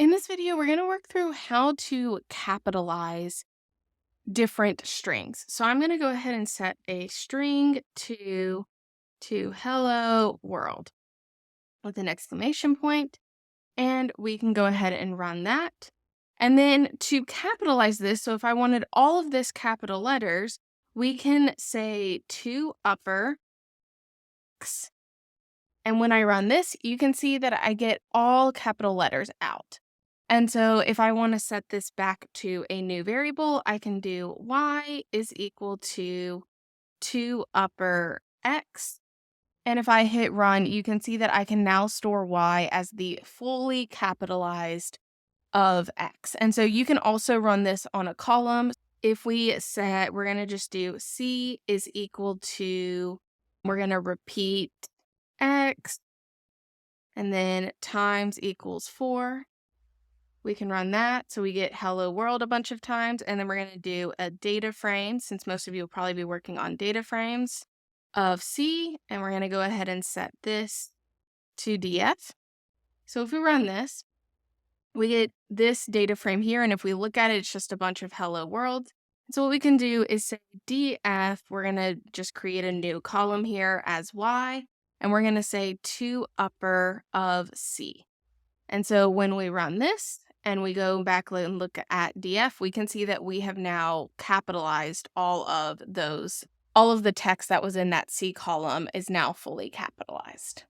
In this video, we're going to work through how to capitalize different strings. So I'm going to go ahead and set a string to hello world with an exclamation point, and we can go ahead and run that. And then to capitalize this, so if I wanted all of this capital letters, we can say to upper X. And when I run this, you can see that I get all capital letters out. And so if I want to set this back to a new variable, I can do y is equal to 2 upper X. And if I hit run, you can see that I can now store y as the fully capitalized of X. And so you can also run this on a column. If we set, we're going to just do C is equal to, we're going to repeat X, and then times equals 4. We can run that. So we get hello world a bunch of times. And then we're going to do a data frame, since most of you will probably be working on data frames of C. And we're going to go ahead and set this to df. So if we run this, we get this data frame here. And if we look at it, it's just a bunch of hello world. So what we can do is say df. We're going to just create a new column here as y. And we're going to say to upper of C. And so when we run this and we go back and look at df, we can see that we have now capitalized all of the text that was in that C column is now fully capitalized.